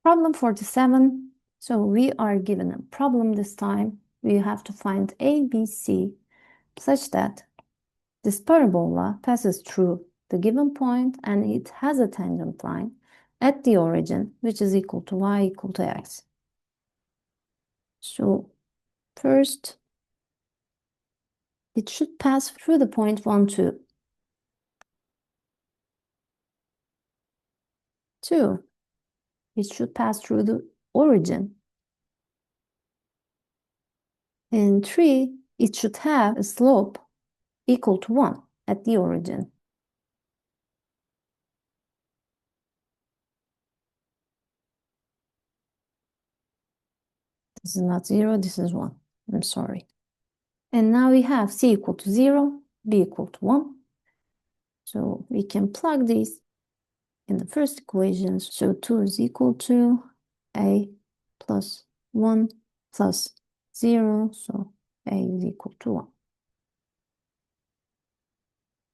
Problem 47. So we are given a problem this time. We have to find A, B, C such that this parabola passes through the given point and it has a tangent line at the origin, which is equal to y equal to x. So first, it should pass through the point 1, 2. 2, it should pass through the origin. And 3, it should have a slope equal to 1 at the origin. This is not 0, this is 1. I'm sorry. And now we have C equal to 0, B equal to 1. So we can plug these in the first equation. So 2 is equal to A plus 1 plus 0. So A is equal to 1.